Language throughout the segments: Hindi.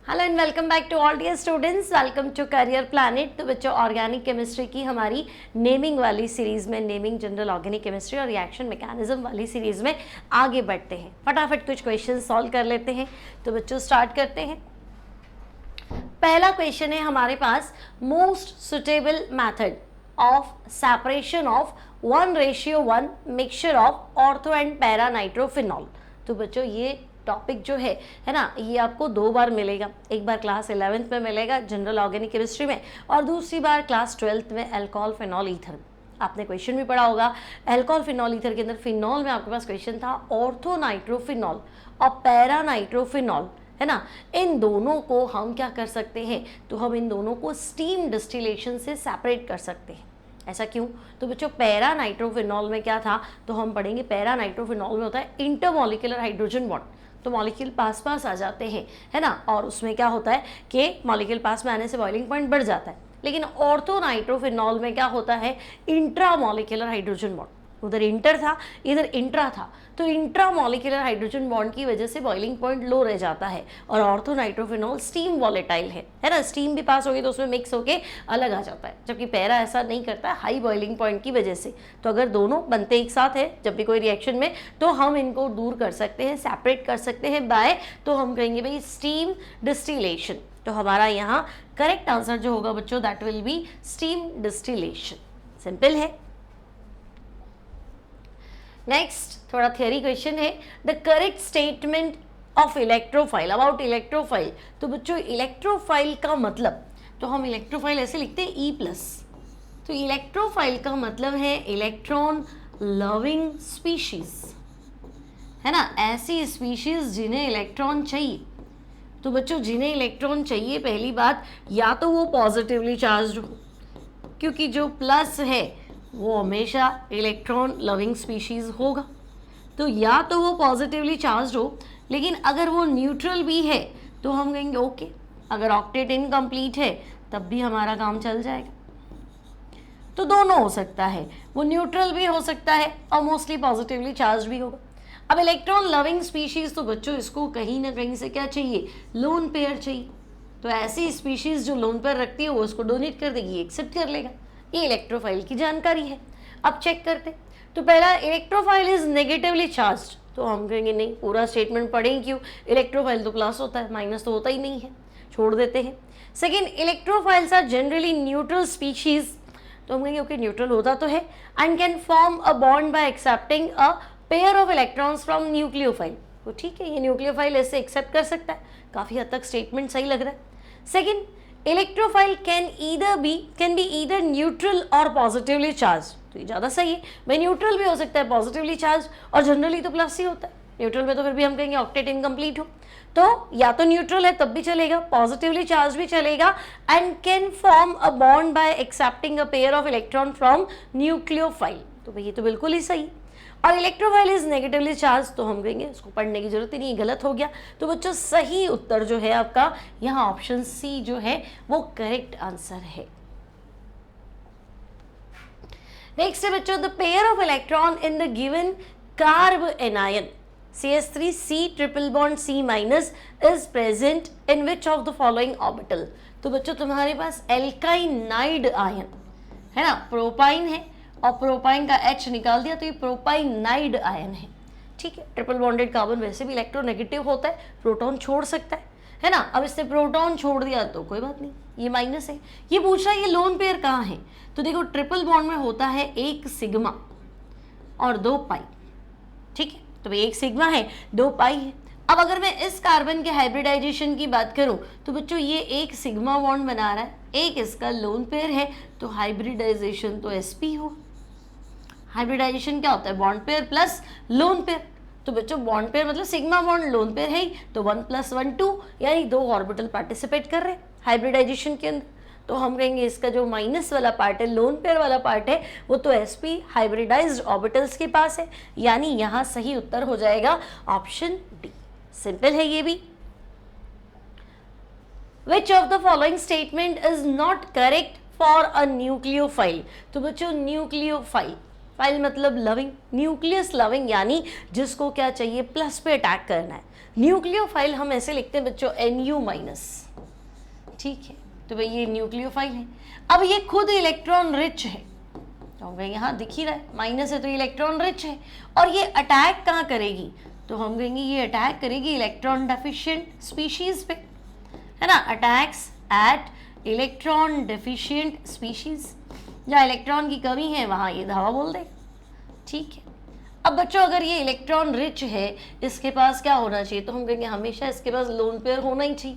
Hello and welcome back to all dear students, welcome to Career Planet. तो बच्चों, ऑर्गेनिक केमिस्ट्री की हमारी नेमिंग वाली सीरीज़ में, नेमिंग जनरल ऑर्गेनिक केमिस्ट्री और रिएक्शन मैकेनिज्म वाली सीरीज़ में आगे बढ़ते हैं। फटाफट कुछ क्वेश्चन सॉल्व कर लेते हैं। तो बच्चों स्टार्ट करते हैं। पहला क्वेश्चन है हमारे पास, most suitable method of separation of 1:1 mixture of ortho and para nitrophenol. तो बच्चों ये टॉपिक जो है ना, ये आपको दो बार मिलेगा। एक बार क्लास 11th में मिलेगा जनरल ऑर्गेनिक केमिस्ट्री में, और दूसरी बार क्लास 12th में अल्कोहल फिनॉल ईथर। आपने क्वेश्चन भी पढ़ा होगा अल्कोहल फिनॉल ईथर के अंदर फिनॉल में आपके पास क्वेश्चन था ऑर्थो नाइट्रोफिनॉल और पैरा नाइट्रोफिनॉल, है ना। इन दोनों को हम क्या कर सकते हैं, तो हम इन दोनों को स्टीम डिस्टिलेशन से सेपरेट कर सकते हैं। ऐसा क्यों? तो बच्चों पैरा नाइट्रोफिनॉल में क्या था, तो हम पढ़ेंगे पैरा नाइट्रोफिनॉल में होता है इंटरमॉलिक्यूलर हाइड्रोजन बॉन्ड। तो मॉलिक्यूल पास पास आ जाते हैं, है ना, और उसमें क्या होता है कि मॉलिक्यूल पास में आने से बॉइलिंग पॉइंट बढ़ जाता है। लेकिन ऑर्थो नाइट्रोफिनॉल में क्या होता है, इंट्रा मॉलिक्यूलर हाइड्रोजन बॉन्ड। उधर इंटर था, इधर इंट्रा था, तो इंट्रा मॉलिक्यूलर हाइड्रोजन बॉन्ड की वजह से बॉइलिंग पॉइंट लो रह जाता है। और ऑर्थो नाइट्रोफिनॉल स्टीम वॉलेटाइल है ना, स्टीम भी पास होगी तो उसमें मिक्स होके अलग आ जाता है, जबकि पैरा ऐसा नहीं करता है हाई बॉइलिंग पॉइंट की वजह से। तो अगर दोनों बनते एक साथ है जब भी कोई रिएक्शन में, तो हम इनको दूर कर सकते हैं, सेपरेट कर सकते हैं बाय, तो हम कहेंगे भाई स्टीम डिस्टिलेशन। तो हमारा यहाँ करेक्ट आंसर जो होगा बच्चों, that will be steam distillation. Simple है। नेक्स्ट थोड़ा थियरी क्वेश्चन है, the correct statement of electrophile, about electrophile. तो बच्चों इलेक्ट्रोफाइल का मतलब, तो हम इलेक्ट्रोफाइल ऐसे लिखते हैं E+। तो इलेक्ट्रोफाइल का मतलब है इलेक्ट्रॉन लविंग स्पीशीज, है ना, ऐसी स्पीशीज जिन्हें इलेक्ट्रॉन चाहिए। तो बच्चों जिन्हें इलेक्ट्रॉन चाहिए, पहली बात या तो वो पॉजिटिवली चार्ज हो, क्योंकि जो प्लस है वो हमेशा इलेक्ट्रॉन लविंग स्पीशीज होगा। तो या तो वो पॉजिटिवली चार्ज हो, लेकिन अगर वो न्यूट्रल भी है तो हम कहेंगे ओके। अगर ऑक्टेट इनकम्प्लीट है तब भी हमारा काम चल जाएगा। तो दोनों हो सकता है, वो न्यूट्रल भी हो सकता है और मोस्टली पॉजिटिवली चार्ज भी होगा। अब इलेक्ट्रॉन लविंग स्पीशीज, तो बच्चों इसको कहीं ना कहीं से क्या चाहिए, लोन पेयर चाहिए। तो ऐसी स्पीशीज जो लोन पेयर रखती है वो उसको डोनेट कर देगी, एक्सेप्ट कर लेगा। ये इलेक्ट्रोफाइल की जानकारी है। अब चेक करते। तो पहला, इलेक्ट्रोफाइल इज नेगेटिवली चार्ज्ड, तो हम कहेंगे नहीं, पूरा स्टेटमेंट पढ़ेंगे क्यों, इलेक्ट्रोफाइल तो प्लस होता है, माइनस तो होता ही नहीं है, छोड़ देते हैं। Second, electrophiles are generally neutral species, तो हम कहेंगे ओके न्यूट्रल होता तो है, and can form a bond by accepting a pair of electrons from nucleophile. तो ठीक है, ये न्यूक्लियोफाइल ऐसे एक्सेप्ट कर सकता है, काफी हद तक स्टेटमेंट सही लग रहा है। Second, electrophile can be either neutral और पॉजिटिवली चार्ज, तो ये ज़्यादा सही है भाई, न्यूट्रल भी हो सकता है, पॉजिटिवली चार्ज, और जनरली तो प्लस ही होता है। न्यूट्रल में तो फिर भी हम कहेंगे ऑक्टेट इनकम्प्लीट हो, तो या तो न्यूट्रल है तब भी चलेगा, पॉजिटिवली चार्ज भी चलेगा, and can form a bond by accepting a pair of electron from nucleophile. तो भाई ये तो बिल्कुल ही सही। और इलेक्ट्रोफाइल इज नेगेटिवली चार्ज, तो हम कहेंगे इसको पढ़ने की जरूरत ही नहीं, गलत हो गया। तो बच्चों सही उत्तर जो है आपका यहाँ ऑप्शन सी जो है वो करेक्ट आंसर है। नेक्स्ट है बच्चों, the pair of electron in the given carb anion CH3C triple bond C- is present in which of the following orbital. तो बच्चों तुम्हारे पास एल्काइनाइड आयन है ना, प्रोपाइन है और प्रोपाइन का H निकाल दिया तो ये प्रोपाइनाइड आयन है, ठीक है। ट्रिपल बॉन्डेड कार्बन वैसे भी इलेक्ट्रोनेगेटिव होता है, प्रोटॉन छोड़ सकता है ना। अब इसने प्रोटॉन छोड़ दिया तो कोई बात नहीं, ये माइनस है। ये पूछ रहा है ये लोन पेयर कहाँ है, तो देखो ट्रिपल बॉन्ड में होता है एक सिग्मा और 2 पाई, ठीक है। तो एक सिग्मा है, 2 पाई है। अब अगर मैं इस कार्बन के हाइब्रिडाइजेशन की बात करूं, तो बच्चों ये एक सिग्मा बॉन्ड बना रहा है, एक इसका लोन पेयर है, तो हाइब्रिडाइजेशन तो sp हो। हाइब्रिडाइजेशन क्या होता है, bond pair plus lone pair. तो बच्चों बॉन्ड पेयर मतलब सिग्मा बॉन्ड, लोन पेयर है ही, तो 1 + 1 2, यानी 2 ऑर्बिटल पार्टिसिपेट कर रहे हैं हाइब्रिडाइजेशन के अंदर। तो हम कहेंगे इसका जो माइनस वाला पार्ट है, लोन पेयर वाला पार्ट है, वो तो sp हाइब्रिडाइज्ड ऑर्बिटल्स के पास है, यानी यहाँ सही उत्तर हो जाएगा ऑप्शन डी। सिंपल है ये भी। Which of the following statement is not correct for a nucleophile? तो बच्चों न्यूक्लियोफाइल, फाइल मतलब लविंग, न्यूक्लियस लविंग, यानी जिसको क्या चाहिए, प्लस पे अटैक करना है। न्यूक्लियोफाइल हम ऐसे लिखते हैं बच्चों NU माइनस, ठीक है, तो भाई ये न्यूक्लियोफाइल है। अब ये खुद इलेक्ट्रॉन रिच है, तो हम कहेंगे हाँ दिख ही रहा है, माइनस है तो इलेक्ट्रॉन रिच है। और ये अटैक कहाँ करेगी, तो हम कहेंगे ये अटैक करेगी इलेक्ट्रॉन डेफिशिएंट स्पीशीज पे, है ना, attacks at electron deficient species, जहाँ इलेक्ट्रॉन की कमी है वहाँ ये धावा बोल दे, ठीक है। अब बच्चों अगर ये इलेक्ट्रॉन रिच है, इसके पास क्या होना चाहिए, तो हम कहेंगे हमेशा इसके पास लोन पेयर होना ही चाहिए,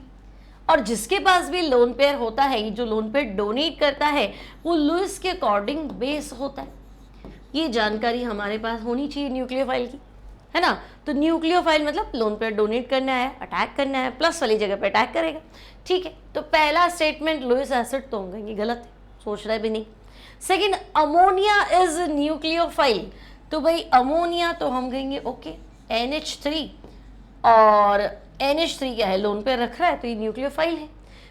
और जिसके पास भी लोन पेयर होता है, ये जो लोन पेयर डोनेट करता है वो लुईस के अकॉर्डिंग बेस होता है। ये जानकारी हमारे पास होनी चाहिए न्यूक्लियोफाइल की, है ना। तो न्यूक्लियोफाइल मतलब लोन पेयर डोनेट करना है, अटैक करना है, प्लस वाली जगह पे अटैक करेगा, ठीक है। तो पहला स्टेटमेंट लुईस एसिड तो हम कहेंगे गलत है, सोच रहे भी नहीं। सेकेंड, अमोनिया इज न्यूक्लियोफाइल, तो भाई अमोनिया तो हम कहेंगे ओके NH3, और NH3 क्या है, लोन पेयर रख रहा है तो ये न्यूक्लियोफाइल है।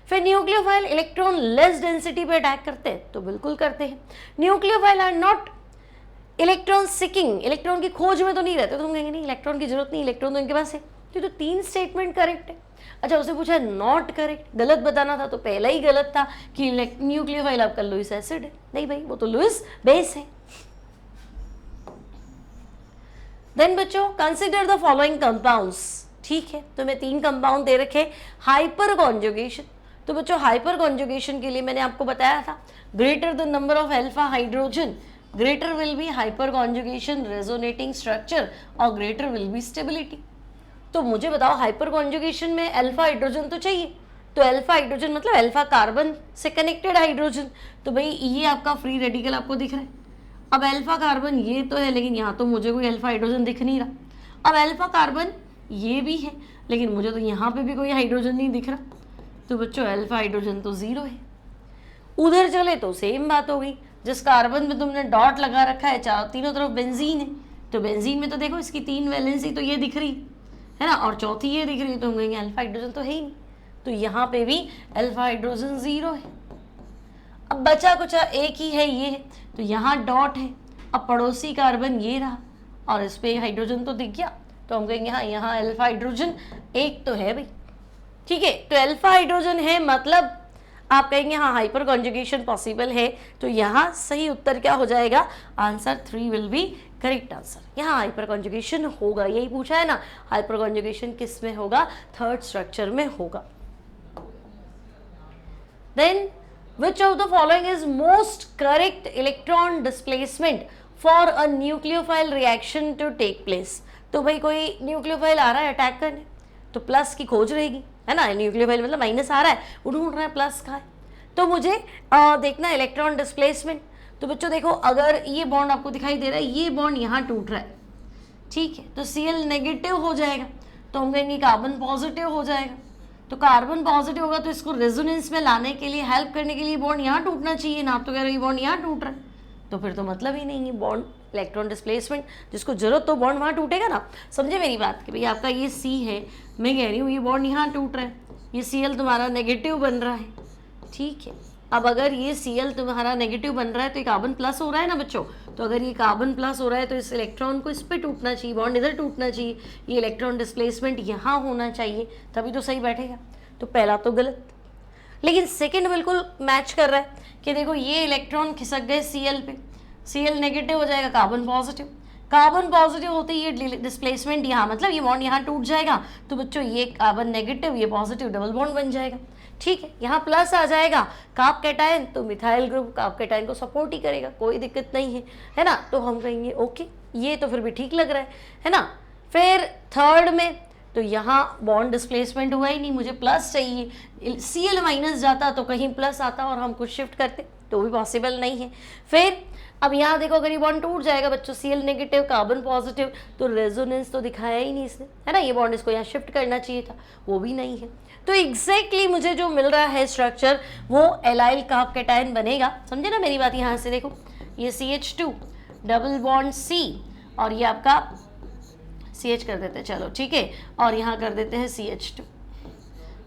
फिर न्यूक्लियोफाइल इलेक्ट्रॉन लेस डेंसिटी पे अटैक करते हैं, तो बिल्कुल करते हैं। Nucleophile are not electron seeking, electron की खोज में तो नहीं रहते, तो हम कहेंगे नहीं इलेक्ट्रॉन की जरूरत नहीं, इलेक्ट्रॉन तो इनके पास है। तो 3 स्टेटमेंट करेक्ट है। अच्छा उसने पूछा नॉट करेक्ट, गलत बताना था, तो पहला ही गलत था कि न्यूक्लियोफाइल आपका लुईस एसिड है, नहीं भाई वो तो लुईस बेस है। देन बच्चों कंसिडर द फॉलोइंग कंपाउंड्स, ठीक है, तो मैं 3 कंपाउंड दे रखे। हाइपर कॉन्जुगेशन, तो बच्चों हाइपर कॉन्जुगेशन के लिए मैंने आपको बताया था greater the number of alpha hydrogen greater will be hyper conjugation resonating structure और ग्रेटर विल बी स्टेबिलिटी। तो मुझे बताओ हाइपर कॉन्जुगेशन में अल्फा हाइड्रोजन तो चाहिए, तो अल्फा हाइड्रोजन मतलब अल्फा कार्बन से कनेक्टेड हाइड्रोजन, तो भाई ये आपका फ्री रेडिकल आपको दिख रहा है। अब अल्फा कार्बन ये तो है, लेकिन यहाँ तो मुझे कोई अल्फा हाइड्रोजन दिख नहीं रहा। अब अल्फा कार्बन ये भी है, लेकिन मुझे तो यहाँ पे भी कोई हाइड्रोजन नहीं दिख रहा, तो बच्चों अल्फा हाइड्रोजन तो 0 है। उधर चले तो सेम बात हो गई, जिस कार्बन में तुमने डॉट लगा रखा है तीनों तरफ बेंजीन है, तो बेंजीन में तो देखो इसकी 3 वैलेंसी तो ये दिख रही है ना, और चौथी ये दिख रही है, तो हम कहेंगे अल्फा हाइड्रोजन तो है ही नहीं, तो यहाँ पे भी अल्फा हाइड्रोजन 0 है। अब बचा कुछ एक ही है ये है, तो यहाँ डॉट है। अब पड़ोसी कार्बन ये रहा और इस पे हाइड्रोजन तो दिख गया, तो हम कहेंगे हाँ यहाँ अल्फा हाइड्रोजन एक तो है भाई, ठीक है। तो अल्फा हाइड्रोजन है मतलब आप कहेंगे हाँ हाइपर कॉन्जुगेशन पॉसिबल है, तो यहाँ सही उत्तर क्या हो जाएगा, answer 3 will be correct answer. यहाँ हाइपर कॉन्जुगेशन होगा, यही पूछा है ना, हाइपर कॉन्जुगेशन किस में होगा, थर्ड स्ट्रक्चर में होगा। Then which of the following is most correct electron displacement for a nucleophile reaction to take place। तो भाई कोई न्यूक्लियोफाइल आ रहा है अटैक करने, तो प्लस की खोज रहेगी, है ना, न्यूक्लियोफाइल मतलब माइनस आ रहा है, वो ढूंढ रहा है प्लस का है, तो मुझे देखना इलेक्ट्रॉन डिस्प्लेसमेंट। तो बच्चों देखो अगर ये बॉन्ड आपको दिखाई दे रहा है, ये बॉन्ड यहाँ टूट रहा है, ठीक है, तो Cl नेगेटिव हो जाएगा, तो हम कहेंगे कार्बन पॉजिटिव हो जाएगा। तो कार्बन पॉजिटिव होगा तो इसको रेजोनेंस में लाने के लिए, हेल्प करने के लिए बॉन्ड यहाँ टूटना चाहिए ना, आप तो कह रहे हो ये बॉन्ड यहाँ टूट रहा है, तो फिर तो मतलब ही नहीं है बॉन्ड इलेक्ट्रॉन डिस्प्लेसमेंट, जिसको जरूरत तो बॉन्ड वहाँ टूटेगा ना। समझे मेरी बात कि भाई आपका ये C है, मैं कह रही हूँ ये बॉन्ड यहाँ टूट रहा है, ये Cl तुम्हारा नेगेटिव बन रहा है, ठीक है। अब अगर ये Cl तुम्हारा नेगेटिव बन रहा है तो ये कार्बन प्लस हो रहा है ना बच्चों, तो अगर ये कार्बन प्लस हो रहा है तो इस इलेक्ट्रॉन को इस पे टूटना चाहिए, बॉन्ड इधर टूटना चाहिए, ये इलेक्ट्रॉन डिस्प्लेसमेंट यहाँ होना चाहिए, तभी तो सही बैठेगा। तो पहला तो गलत, लेकिन सेकंड बिल्कुल मैच कर रहा है कि देखो ये इलेक्ट्रॉन खिसक गए Cl पे, Cl नेगेटिव हो जाएगा, कार्बन पॉजिटिव, कार्बन पॉजिटिव होते ही ये डिस्प्लेसमेंट यहाँ मतलब ये बॉन्ड यहाँ टूट जाएगा, तो बच्चों ये कार्बन नेगेटिव ये पॉजिटिव डबल बॉन्ड बन जाएगा, ठीक है। यहाँ प्लस आ जाएगा कार्ब कैटायन, तो मिथाइल ग्रुप कार्ब कैटायन को सपोर्ट ही करेगा, कोई दिक्कत नहीं है, है ना। तो हम कहेंगे ओके ये तो फिर भी ठीक लग रहा है ना। फिर थर्ड में तो यहाँ बॉन्ड डिस्प्लेसमेंट हुआ ही नहीं, मुझे प्लस चाहिए, Cl माइनस जाता तो कहीं प्लस आता और हम कुछ शिफ्ट करते, तो भी पॉसिबल नहीं है। फिर अब यहाँ देखो अगर ये बॉन्ड टूट जाएगा बच्चों, Cl नेगेटिव कार्बन पॉजिटिव, तो रेजोनेंस तो दिखाया ही नहीं इसने, है ना, ये बॉन्ड इसको यहाँ शिफ्ट करना चाहिए था, वो भी नहीं है। तो एग्जैक्टली मुझे जो मिल रहा है स्ट्रक्चर वो एलाइल कार्ब कैटायन बनेगा, समझे ना मेरी बात। यहाँ से देखो ये CH2 डबल बॉन्ड C और ये आपका CH कर देते हैं, चलो ठीक है, और यहाँ कर देते हैं CH2,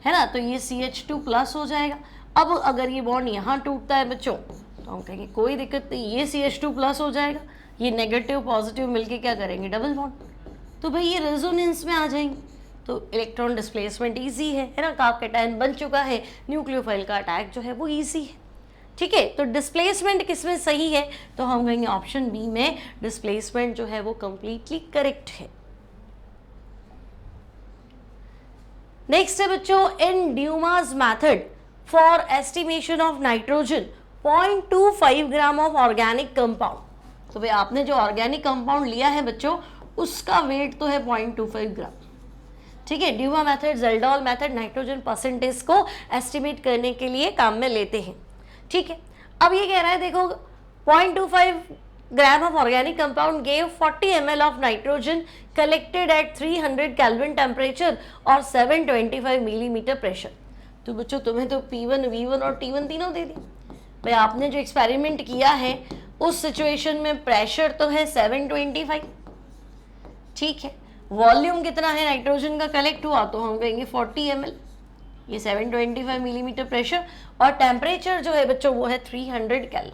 है ना, तो ये CH2 प्लस हो जाएगा। अब अगर ये बॉन्ड यहाँ टूटता है बच्चों तो हम कहेंगे कोई दिक्कत नहीं, ये CH2 प्लस हो जाएगा, ये नेगेटिव पॉजिटिव मिलके क्या करेंगे डबल बॉन्ड, तो भाई ये रेजोनेंस में आ जाएंगे, तो इलेक्ट्रॉन डिस्प्लेसमेंट इजी है ना, कार्ब कैटायन बन चुका है, न्यूक्लियोफाइल का अटैक जो है वो इजी है। ठीक है, तो डिस्प्लेसमेंट किसमें सही है, तो हम कहेंगे ऑप्शन बी में डिस्प्लेसमेंट जो है वो कंप्लीटली करेक्ट है। नेक्स्ट है बच्चों, in Dumas method for estimation of nitrogen 0.25 gram of organic compound. तो भाई आपने जो ऑर्गेनिक कंपाउंड लिया है बच्चों उसका वेट तो है 0.25 ग्राम। ठीक है, Dumas method, Kjeldahl method nitrogen percentage को एस्टिमेट करने के लिए काम में लेते हैं। ठीक है, अब ये कह रहा है देखो 0.25 gram of organic compound gave 40 ml of nitrogen collected at 300 kelvin temperature और 725 मिलीमीटर प्रेशर। तो बच्चों तुम्हें तो P1, V1 और T1 तीनों दे दी। भाई आपने जो एक्सपेरिमेंट किया है उस सिचुएशन में प्रेशर तो है 725। ठीक है, वॉल्यूम कितना है नाइट्रोजन का कलेक्ट हुआ, तो हम कहेंगे 40 ml, ये 725 मिलीमीटर प्रेशर, और टेम्परेचर जो है बच्चों वो है 300 केल्विन।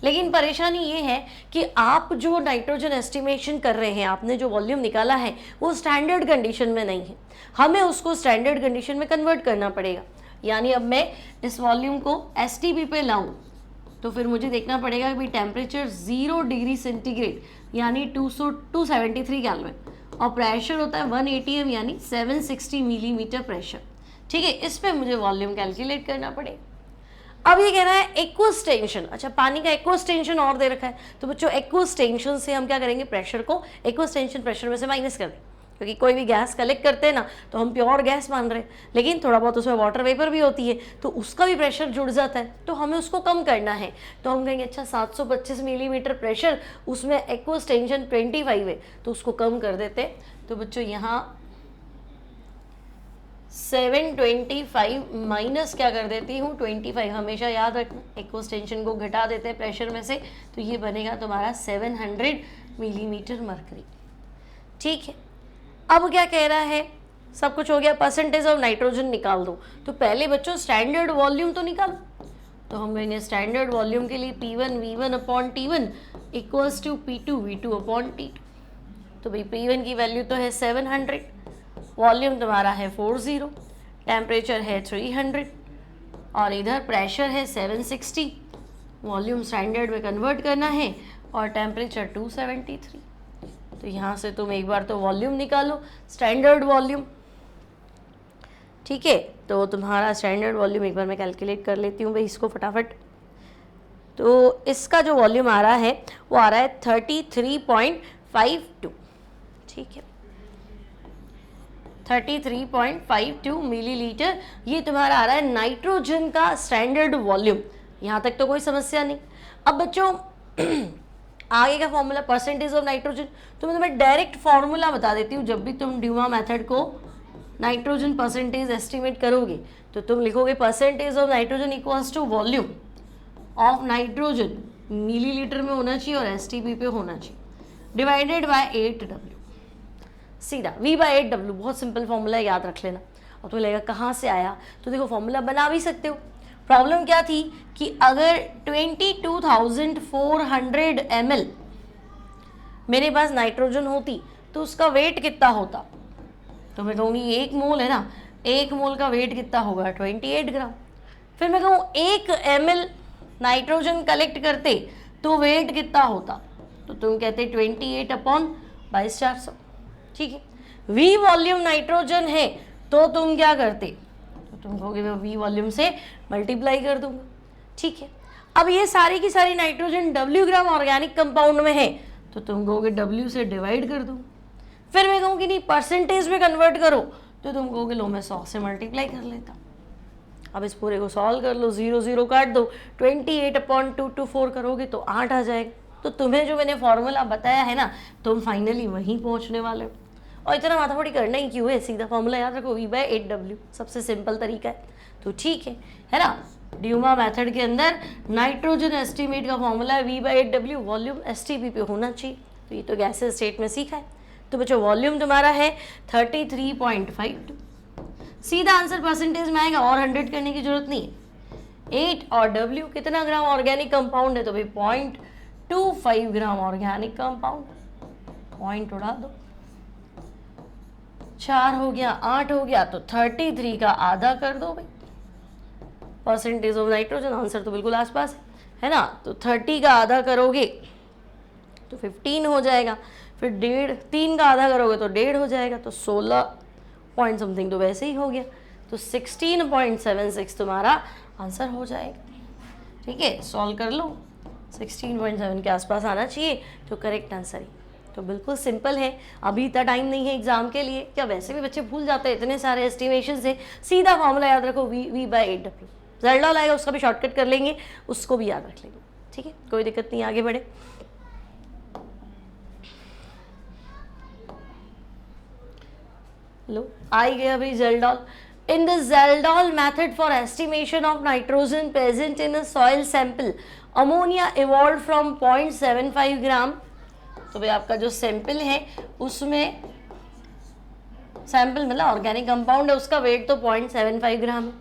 लेकिन परेशानी ये है कि आप जो नाइट्रोजन एस्टिमेशन कर रहे हैं, आपने जो वॉल्यूम निकाला है वो स्टैंडर्ड कंडीशन में नहीं है, हमें उसको स्टैंडर्ड कंडीशन में कन्वर्ट करना पड़ेगा। यानी अब मैं इस वॉल्यूम को एसटीपी पे लाऊं तो फिर मुझे देखना पड़ेगा कि टेम्परेचर 0 डिग्री सेंटीग्रेड यानी 273 केल्विन और प्रेशर होता है 1 atm यानी 760 मिलीमीटर प्रेशर। ठीक है, इस पे मुझे वॉल्यूम कैलकुलेट करना पड़ेगा। अब ये कह रहा है एक्वस टेंशन, अच्छा पानी का एक्वस टेंशन और दे रखा है, तो बच्चों एक्वस टेंशन से हम क्या करेंगे, प्रेशर को एक्वस टेंशन प्रेशर में से माइनस कर दें, क्योंकि कोई भी गैस कलेक्ट करते हैं ना तो हम प्योर गैस मान रहे हैं, लेकिन थोड़ा बहुत उसमें वाटर वेपर भी होती है तो उसका भी प्रेशर जुड़ जाता है, तो हमें उसको कम करना है। तो हम कहेंगे अच्छा 725 मिलीमीटर प्रेशर, उसमें एक्वस टेंशन 25 है तो उसको कम कर देते हैं। तो बच्चों यहाँ 725 माइनस क्या कर देती हूँ 25, हमेशा याद रखना एक्वस टेंशन को घटा देते हैं प्रेशर में से, तो ये बनेगा तुम्हारा 700 मिलीमीटर मरकरी। ठीक है, अब क्या कह रहा है, सब कुछ हो गया, परसेंटेज ऑफ नाइट्रोजन निकाल दो। तो पहले बच्चों स्टैंडर्ड वॉल्यूम तो निकालो, तो हम कहेंगे स्टैंडर्ड वॉल्यूम के लिए P1 V1 upon T1 equals to P2 V2 upon T2। तो भाई P1 की वैल्यू तो है 700, वॉल्यूम तुम्हारा है 40, टेम्परेचर है 300 और इधर प्रेशर है 760, वॉल्यूम स्टैंडर्ड में कन्वर्ट करना है और टेम्परेचर 273। तो यहाँ से तुम एक बार तो वॉल्यूम निकालो, स्टैंडर्ड वॉल्यूम। ठीक है, तो तुम्हारा स्टैंडर्ड वॉल्यूम एक बार मैं कैलकुलेट कर लेती हूँ भाई इसको फटाफट। तो इसका जो वॉल्यूम आ रहा है वो आ रहा है 33.52। ठीक है, 33.52 मिलीलीटर ये तुम्हारा आ रहा है नाइट्रोजन का स्टैंडर्ड वॉल्यूम। यहाँ तक तो कोई समस्या नहीं। अब बच्चों आगे का फॉर्मूला परसेंटेज ऑफ नाइट्रोजन, तो मैं तुम्हें डायरेक्ट फॉर्मूला बता देती हूँ। जब भी तुम ड्यूमा मेथड को नाइट्रोजन परसेंटेज एस्टिमेट करोगे तो तुम लिखोगे percentage of nitrogen equals to volume of nitrogen, millilitre में होना चाहिए और एसटीपी पे होना चाहिए, डिवाइडेड बाय 8W, सीधा V/8W। बहुत सिंपल फॉर्मूला है, याद रख लेना। और तुम्हें लगेगा कहाँ से आया, तो देखो फॉर्मूला बना भी सकते हो। प्रॉब्लम क्या थी कि अगर 22,400 ml मेरे पास नाइट्रोजन होती तो उसका वेट कितना होता, तो मैं कहूँगी 1 मोल है ना, 1 मोल का वेट कितना होगा 28 ग्राम। फिर मैं कहूँ 1 ml नाइट्रोजन कलेक्ट करते तो वेट कितना होता, तो तुम कहते 28/22,400। ठीक है, V वॉल्यूम नाइट्रोजन है तो तुम क्या करते, तो तुम कहोगे मैं V वॉल्यूम से मल्टीप्लाई कर दूंगा। ठीक है, अब ये सारी की सारी नाइट्रोजन W ग्राम ऑर्गेनिक कंपाउंड में है तो तुम कहोगे W से डिवाइड कर दूंगा। फिर मैं कहूँगी नहीं परसेंटेज में कन्वर्ट करो, तो तुम कहोगे लो मैं 100 से मल्टीप्लाई कर लेता। अब इस पूरे को सॉल्व कर लो, 0 0 काट दो, 28/224 करोगे तो 8 आ जाएगा। तो तुम्हें जो मैंने फॉर्मूला बताया है ना, तुम फाइनली वहीं पहुंचने वाले हो। और इतना माथापड़ी करना ही क्यों है, सीधा फॉर्मूला याद रखो V/8W, सबसे सिंपल तरीका है। तो ठीक है ना, ड्यूमा मेथड के अंदर नाइट्रोजन एस्टिमेट का फॉर्मूला है V/8W, वॉल्यूम एसटीपी पे होना चाहिए। तो ये तो गैसेस स्टेट में सीखा है। तो बच्चों वॉल्यूम तुम्हारा है 33.52, सीधा आंसर परसेंटेज में आएगा और 100 करने की जरूरत नहीं है। 8 और W कितना ग्राम ऑर्गेनिक कंपाउंड है, तो भाई 0.25 ग्राम ऑर्गेनिक कंपाउंड, पॉइंट उड़ा दो। 4 हो गया, 8 हो गया, तो 33 का आधा कर दो भाई। परसेंटेज ऑफ नाइट्रोजन, आंसर तो बिल्कुल आसपास है ना। तो 30 का आधा करोगे तो 15 हो जाएगा, फिर 1.5, 3 का आधा करोगे तो 1.5 हो जाएगा, तो 16 पॉइंट समथिंग तो वैसे ही हो गया। तो 16.76 तुम्हारा आंसर हो जाएगा। ठीक है, सॉल्व कर लो, 16.7 के आसपास आना चाहिए तो करेक्ट आंसर ही। तो बिल्कुल सिंपल है, अभी इतना टाइम नहीं है एग्जाम के लिए, क्या वैसे भी बच्चे भूल जाते हैं इतने सारे एस्टिमेशन से। सीधा फॉर्मूला याद रखो, V/8W। ज़ेल्डॉल आएगा उसका भी शॉर्टकट कर लेंगे, उसको भी याद रख लेंगे। ठीक है, कोई दिक्कत नहीं, आगे बढ़े। लो आई गया भाई ज़ेल्डॉल। In the Zeldol method for estimation of nitrogen present in a soil sample, ammonia evolved from 0.75 ग्राम। तो भाई आपका जो सैंपल है उसमें, सैंपल मतलब ऑर्गेनिक कंपाउंड है, उसका वेट तो 0.75 ग्राम है।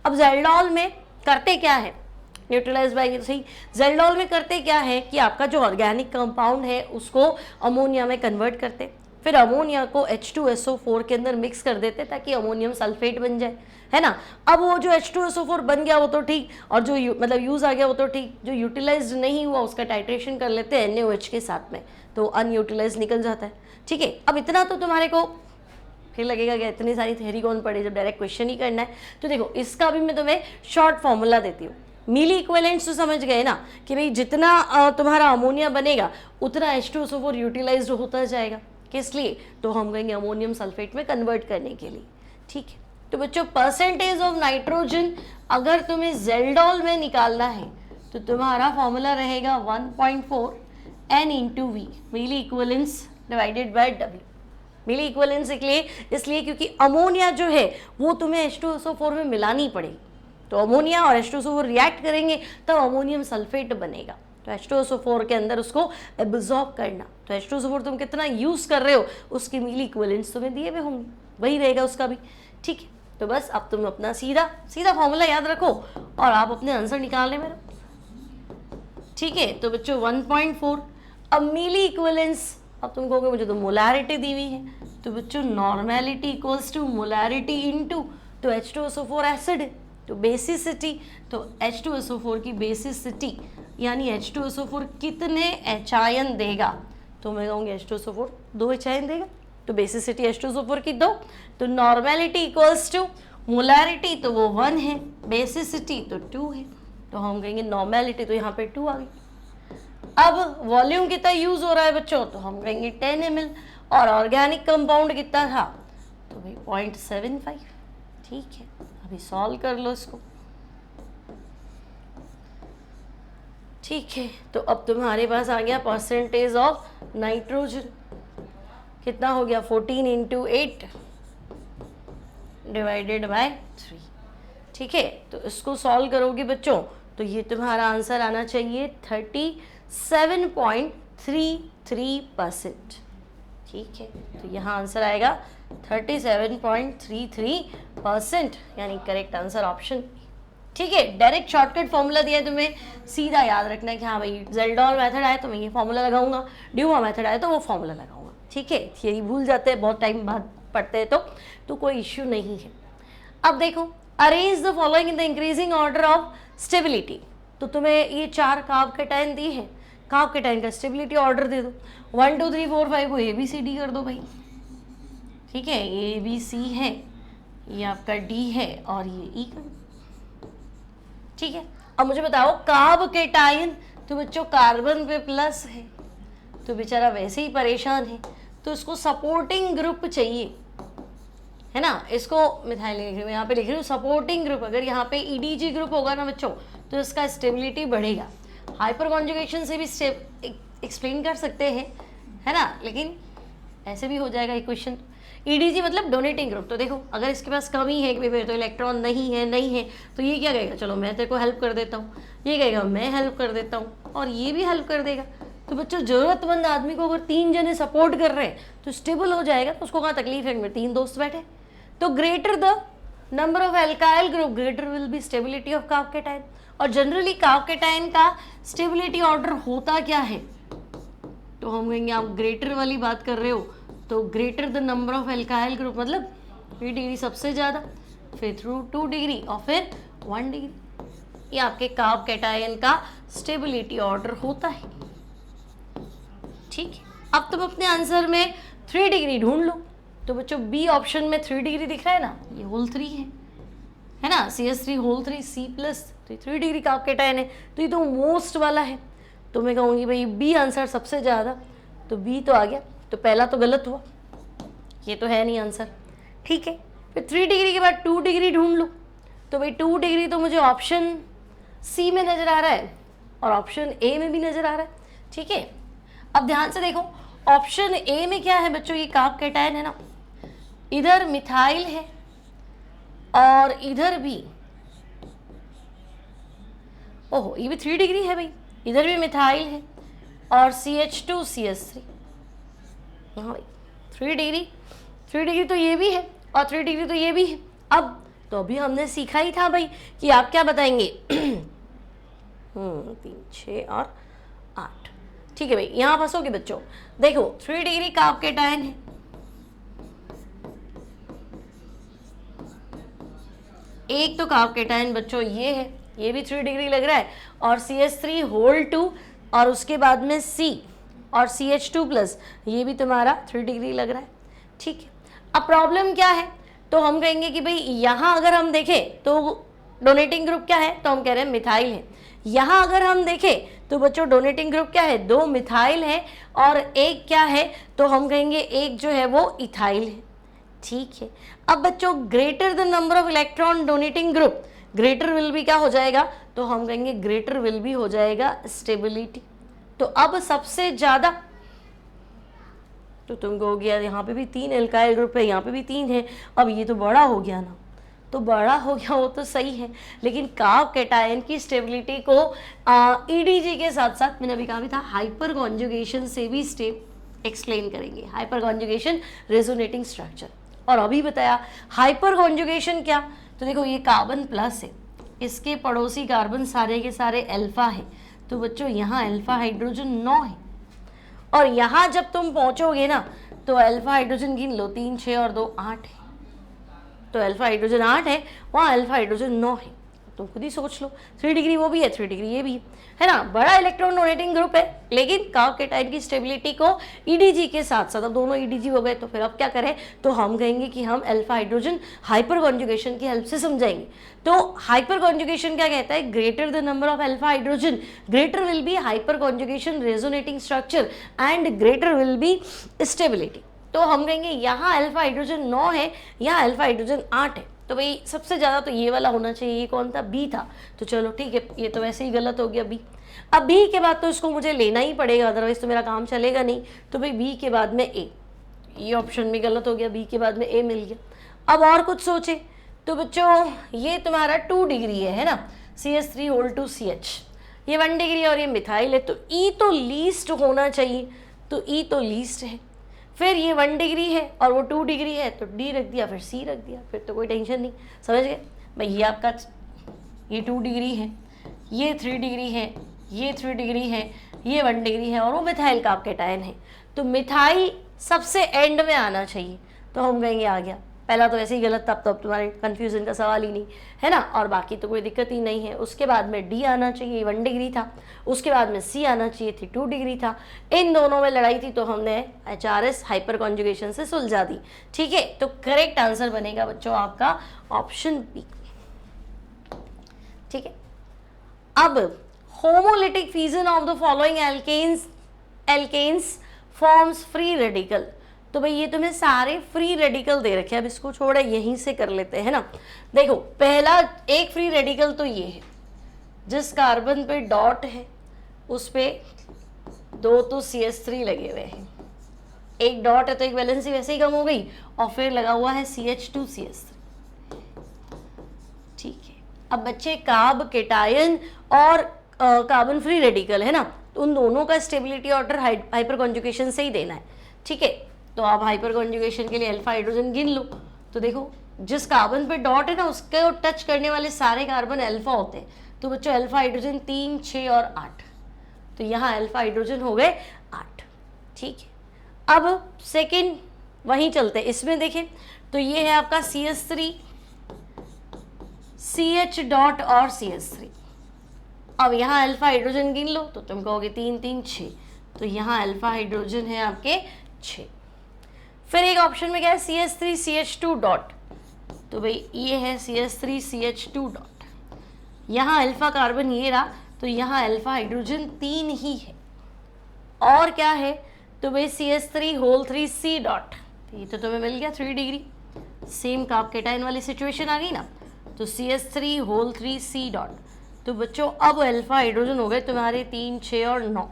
अब जेल्डॉल में करते क्या है, न्यूट्रलाइज बाय सही, जेल्डॉल में करते क्या है कि आपका जो ऑर्गेनिक कंपाउंड है उसको अमोनिया में कन्वर्ट करते, फिर अमोनिया को H2SO4 के अंदर मिक्स कर देते ताकि अमोनियम सल्फेट बन जाए, है ना। अब वो जो H2SO4 बन गया वो तो ठीक, और जो मतलब यूज़ आ गया वो तो ठीक, जो यूटिलाइज नहीं हुआ उसका टाइट्रेशन कर लेते हैं NaOH के साथ में, तो अनयूटिलाइज निकल जाता है। ठीक है, अब इतना तो तुम्हारे को फिर लगेगा कि इतनी सारी थ्योरी कौन पढ़े जब डायरेक्ट क्वेश्चन ही करना है। तो देखो इसका भी मैं तुम्हें शॉर्ट फॉर्मूला देती हूँ। मिली इक्विवेलेंट्स तो समझ गए ना कि भाई जितना तुम्हारा अमोनिया बनेगा उतना H2SO4 यूटिलाइज होता जाएगा, किस लिए, तो हम कहेंगे अमोनियम सल्फेट में कन्वर्ट करने के लिए। ठीक है, तो बच्चों परसेंटेज ऑफ नाइट्रोजन अगर तुम्हें ज़ेल्डॉल में निकालना है तो तुम्हारा फॉर्मूला रहेगा 1.4 N × V, milli equivalence divided by W। Milli equivalence इसलिए क्योंकि अमोनिया जो है वो तुम्हें H2SO4 में मिलानी पड़ेगी, तो अमोनिया और H2SO4 रिएक्ट करेंगे तब अमोनियम सल्फेट बनेगा, तो H2SO4 के अंदर उसको एब्जॉर्ब करना। तो H2SO4 तुम कितना यूज़ कर रहे हो उसकी मिली इक्विवेलेंट्स तुम्हें दिए हुए होंगे, वही रहेगा उसका भी। ठीक है, तो बस अब तुम अपना सीधा फॉर्मूला याद रखो और आप अपने आंसर निकालने में रहो। ठीक है, तो बच्चों 1.4, अब मिली इक्विवेलेंस, अब तुम कहोगे मुझे तो मोलैरिटी दी हुई है, तो बच्चों normality equals to molarity into, तो H2SO4 एसिड है तो बेसिसिटी, तो H2SO4 की बेसिसिटी यानी H2SO4 कितने H आयन देगा, तो मैं कहूँगी H2SO4 2 H आयन देगा, तो बेसिसिटी H2SO4 की 2, तो नॉर्मेलिटी इक्वल्स टू मोलैरिटी तो वो 1 है, बेसिसिटी तो 2 है, तो हम कहेंगे नॉर्मेलिटी तो यहाँ पे 2 आ गई। अब वॉल्यूम कितना यूज हो रहा है बच्चों, तो हम कहेंगे 10 ml, और ऑर्गेनिक कंपाउंड कितना था, तो भाई 0.75। ठीक है, अभी सॉल्व कर लो इसको। ठीक है, तो अब तुम्हारे पास आ गया परसेंटेज ऑफ नाइट्रोजन, कितना हो गया 14 × 8 डिवाइडेड बाय 3। ठीक है, तो इसको सॉल्व करोगे बच्चों तो ये तुम्हारा आंसर आना चाहिए 37.33%। ठीक है, तो यहाँ आंसर आएगा 37.33%, यानी करेक्ट आंसर ऑप्शन। ठीक है, डायरेक्ट शॉर्टकट फॉर्मूला दिया है तुम्हें, सीधा याद रखना है कि हाँ भाई ज़ेल्डॉल मेथड आए तो मैं ये फॉर्मूला लगाऊंगा, ड्यूमा मेथड आए तो वो फॉर्मूला लगाऊंगा। ठीक है, थियरी भूल जाते हैं बहुत टाइम बाद पढ़ते हैं तो कोई इश्यू नहीं है। अब देखो, arrange the following in the increasing order of stability, तो तुम्हें ये 4 कार्ब कैटायन दिए हैं, कार्ब कैटायन का स्टेबिलिटी ऑर्डर दे दो, 1 2 3 4 5 को ABCD कर दो भाई। ठीक है, ABC है, ये आपका D है और ये E कर दो। ठीक है, अब मुझे बताओ कार्ब कैटायन, तो बच्चों कार्बन पे प्लस है तो बेचारा वैसे ही परेशान है, तो इसको सपोर्टिंग ग्रुप चाहिए, है ना। इसको मिथाइल लिख रही हूँ, यहाँ पे लिख रही हूँ सपोर्टिंग ग्रुप। अगर यहाँ पे EDG ग्रुप होगा ना बच्चों तो इसका स्टेबिलिटी बढ़ेगा। हाइपर कॉन्जुगेशन से भी एक्सप्लेन कर सकते हैं, है ना, लेकिन ऐसे भी हो जाएगा इक्वेशन। EDG मतलब डोनेटिंग ग्रुप, तो देखो अगर इसके पास कमी है कि भाई तो इलेक्ट्रॉन नहीं है तो ये क्या कहेगा, चलो मैं तेरे को हेल्प कर देता हूँ, ये कहेगा मैं हेल्प कर देता हूँ, और ये भी हेल्प कर देगा। तो बच्चों जरूरतमंद आदमी को अगर 3 जने सपोर्ट कर रहे हैं तो स्टेबल हो जाएगा, तो उसको कहाँ तकलीफ है, मेरे 3 दोस्त बैठे। तो greater the number of alkyl group greater will be stability of carb cation, और जनरली कार्ब कैटायन का स्टेबिलिटी ऑर्डर होता क्या है, तो हम कहेंगे आप ग्रेटर वाली बात कर रहे हो तो greater the number of alkyl group मतलब 3 डिग्री सबसे ज़्यादा, फिर थ्रू 2 डिग्री और फिर 1 डिग्री। ये आपके कार्ब कैटायन का स्टेबिलिटी ऑर्डर होता है। ठीक है, अब तुम अपने आंसर में 3 डिग्री ढूंढ लो। तो बच्चों बी ऑप्शन में 3 डिग्री दिख रहा है ना, ये होल 3 है ना, CH3 होल 3 C प्लस, तो 3 डिग्री कार्ब कैटायन है, तो ये तो मोस्ट वाला है। तो मैं कहूँगी भाई बी आंसर सबसे ज़्यादा, तो बी तो आ गया। तो पहला तो गलत हुआ, ये तो है नहीं आंसर। ठीक है, फिर 3 डिग्री के बाद 2 डिग्री ढूंढ लो। तो भाई 2 डिग्री तो मुझे ऑप्शन सी में नज़र आ रहा है और ऑप्शन ए में भी नज़र आ रहा है। ठीक है, अब ध्यान से देखो, ऑप्शन ए में क्या है बच्चों, ये कार्ब कैटायन है ना, इधर मिथाइल है और इधर भी, ओहो ये भी 3 डिग्री है भाई, इधर भी मिथाइल है और CH2 CH3। हाँ भाई 3 डिग्री तो ये भी है और 3 डिग्री तो ये भी है। अब तो अभी हमने सीखा ही था भाई कि आप क्या बताएंगे 3, 6 और 8। ठीक है भाई, यहाँ फंसोगे बच्चों। देखो 3 डिग्री कार्ब कैटायन है, एक तो कार्ब कैटायन बच्चों ये है, ये भी 3 डिग्री लग रहा है और CH3 होल 2 और उसके बाद में C और CH2 प्लस, ये भी तुम्हारा 3 डिग्री लग रहा है। ठीक है, अब प्रॉब्लम क्या है, तो हम कहेंगे कि भाई यहाँ अगर हम देखें तो डोनेटिंग ग्रुप क्या है, तो हम कह रहे हैं मिथाइल है। यहाँ अगर हम देखें तो बच्चों डोनेटिंग ग्रुप क्या है, 2 मिथाइल है और एक क्या है, तो हम कहेंगे एक जो है वो इथाइल है। ठीक है, अब बच्चों greater the number of electron donating group, greater will be क्या हो जाएगा, तो हम कहेंगे ग्रेटर विल बी हो जाएगा स्टेबिलिटी। तो अब सबसे ज़्यादा, तो तुम कहोगे यार यहाँ पे भी 3 एल्काइल ग्रुप है, यहाँ पे भी 3 है, अब ये तो बड़ा हो गया ना, तो बड़ा हो गया वो तो सही है, लेकिन कार्ब कैटायन की स्टेबिलिटी को EDG के साथ साथ मैंने अभी कहा भी था हाइपर कॉन्जुगेशन से भी स्टेप एक्सप्लेन करेंगे, हाइपर कॉन्जुगेशन रेजोनेटिंग स्ट्रक्चर। और अभी बताया हाइपर कॉन्जुगेशन क्या, तो देखो ये कार्बन प्लस है, इसके पड़ोसी कार्बन सारे के सारे अल्फा है, तो बच्चों यहाँ अल्फा हाइड्रोजन 9 है और यहाँ जब तुम पहुँचोगे ना तो अल्फा हाइड्रोजन गिन लो, 3, 6 और 2 8 है, तो अल्फा हाइड्रोजन 8 है, वहाँ अल्फा हाइड्रोजन 9 है। तुम खुद ही सोच लो, 3 डिग्री वो भी है, 3 डिग्री ये भी है ना, बड़ा इलेक्ट्रॉन डोनेटिंग ग्रुप है, लेकिन कार्ब कैटायन की स्टेबिलिटी को EDG के साथ साथ, अब दोनों EDG हो गए, तो फिर अब क्या करें, तो हम कहेंगे कि हम अल्फा हाइड्रोजन हाइपर कॉन्जुगेशन की हेल्प से समझाएंगे। तो हाइपर कॉन्जुगेशन क्या कहता है, greater the number of alpha hydrogen, greater will be hyper conjugation resonating structure and greater will be stability. तो हम कहेंगे यहाँ अल्फा हाइड्रोजन 9 है, यहाँ अल्फा हाइड्रोजन 8 है, तो भाई सबसे ज़्यादा तो ये वाला होना चाहिए। ये कौन था, बी था, तो चलो ठीक है, ये तो वैसे ही गलत हो गया बी। अब बी के बाद तो इसको मुझे लेना ही पड़ेगा, अदरवाइज तो मेरा काम चलेगा नहीं, तो भाई बी के बाद में ए, ये ऑप्शन भी गलत हो गया, बी के बाद में ए मिल गया। अब और कुछ सोचे तो बच्चों ये तुम्हारा 2 डिग्री है ना, CH3 होल 2 CH, ये 1 डिग्री और ये मिथाइल है, तो ई तो लीस्ट होना चाहिए, तो ई तो लीस्ट है। फिर ये 1 डिग्री है और वो 2 डिग्री है, तो डी रख दिया, फिर सी रख दिया, फिर तो कोई टेंशन नहीं। समझ गए भाई, ये आपका ये 2 डिग्री है, ये 3 डिग्री है, ये 3 डिग्री है, ये 1 डिग्री है और वो मिथाइल कार्ब कैटायन है, तो मिथाइल सबसे एंड में आना चाहिए, तो हम कहेंगे आ गया। पहला तो ऐसे ही गलत था, तो अब तुम्हारे कन्फ्यूजन का सवाल ही नहीं है ना, और बाकी तो कोई दिक्कत ही नहीं है। उसके बाद में डी आना चाहिए, 1 डिग्री था, उसके बाद में सी आना चाहिए थी, 2 डिग्री था, इन दोनों में लड़ाई थी, तो हमने HRS हाइपर कॉन्जुगेशन से सुलझा दी। ठीक है, तो करेक्ट आंसर बनेगा बच्चों आपका ऑप्शन बी। ठीक है, अब homolytic fusion of the following alkanes forms free radical, तो भाई ये तुम्हें सारे फ्री रेडिकल दे रखे हैं, अब इसको छोड़े यहीं से कर लेते हैं ना। देखो पहला एक फ्री रेडिकल तो ये है, जिस कार्बन पे डॉट है उस पे 2 तो CH3 लगे हुए हैं, एक डॉट है तो एक वैलेंसी वैसे ही कम हो गई, और फिर लगा हुआ है CH2 CH3। ठीक है, अब बच्चे कार्ब कैटायन और कार्बन फ्री रेडिकल है ना, तो उन दोनों का स्टेबिलिटी ऑर्डर हाइपर कॉन्जुगेशन से ही देना है। ठीक है, तो आप हाइपर कॉन्जुगेशन के लिए अल्फा हाइड्रोजन गिन लो, तो देखो जिस कार्बन पे डॉट है ना उसके टच करने वाले सारे कार्बन अल्फा होते हैं, तो बच्चों अल्फा हाइड्रोजन 3, 6 और 8, तो यहाँ अल्फा हाइड्रोजन हो गए 8। ठीक है, अब सेकेंड वहीं चलते हैं। इसमें देखें तो ये है आपका CH3 CH डॉट और CH3। अब यहाँ अल्फा हाइड्रोजन गिन लो तो तुम कहोगे 3 3 6, तो यहाँ अल्फा हाइड्रोजन है आपके 6। फिर एक ऑप्शन में क्या है CH3 CH2 डॉट, तो भाई ये है CH3 CH2 डॉट। यहाँ अल्फा कार्बन ये रहा, तो यहाँ अल्फा हाइड्रोजन 3 ही है। और क्या है तो भाई CH3 होल 3 C डॉट, तो ये तो तुम्हें मिल गया 3 डिग्री। सेम कार्ब केटायन वाली सिचुएशन आ गई ना, तो CH3 होल 3 C डॉट। तो बच्चों अब अल्फा हाइड्रोजन हो गए तुम्हारे 3 6 और 9।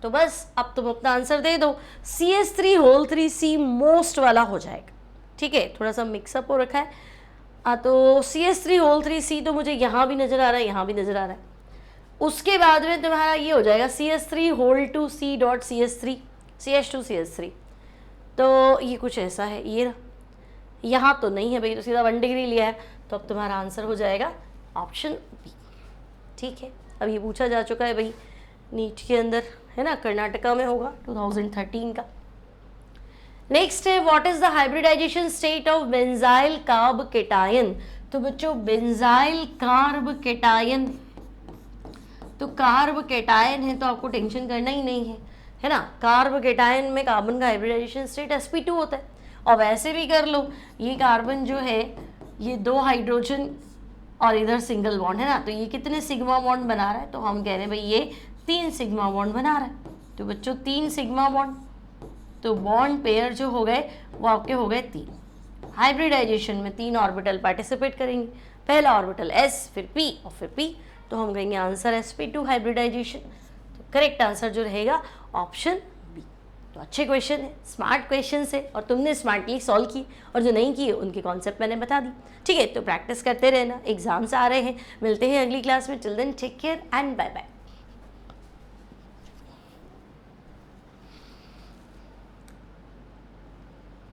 तो बस अब तुम अपना आंसर दे दो, CH3 होल 3 C मोस्ट वाला हो जाएगा। ठीक है, थोड़ा सा मिक्सअप हो रखा है। तो CH3 होल 3 C तो मुझे यहाँ भी नज़र आ रहा है, यहाँ भी नज़र आ रहा है। उसके बाद में तुम्हारा ये हो जाएगा CH3 whole 2 C dot CH3 CH2 CH3। तो ये कुछ ऐसा है, ये यहाँ तो नहीं है भाई, तो सीधा 1 डिग्री लिया है, तो अब तुम्हारा आंसर हो जाएगा ऑप्शन बी। ठीक है, अब ये पूछा जा चुका है भाई नीट के अंदर, है ना, कर्नाटका में होगा 2013 का। नेक्स्ट है what is the hybridization state of benzyl carbocation. तो बच्चों बेंजाइल कार्ब केटायन, तो कार्ब केटायन है तो आपको टेंशन करना ही नहीं है ना। कार्ब केटायन में कार्बन का हाइब्रिडाइजेशन स्टेट sp2 होता है। और वैसे भी कर लो, ये कार्बन जो है ये 2 हाइड्रोजन और इधर सिंगल बॉन्ड है ना, तो ये कितने सिग्मा बॉन्ड बना रहा है, तो हम कह रहे हैं भाई ये 3 सिग्मा बॉन्ड बना रहा है। तो बच्चों 3 सिग्मा बॉन्ड, तो बॉन्ड पेयर जो हो गए वो आपके हो गए 3। हाइब्रिडाइजेशन में 3 ऑर्बिटल पार्टिसिपेट करेंगे, पहला ऑर्बिटल S, फिर P और फिर P, तो हम कहेंगे आंसर sp2 हाइब्रिडाइजेशन। तो करेक्ट आंसर जो रहेगा ऑप्शन बी। तो अच्छे क्वेश्चन है, स्मार्ट क्वेश्चन है, और तुमने स्मार्टली सॉल्व किए, और जो नहीं किए उनके कॉन्सेप्ट मैंने बता दी। ठीक है, तो प्रैक्टिस करते रहना, एग्जाम्स आ रहे हैं। मिलते हैं अगली क्लास में, till then take care and bye bye.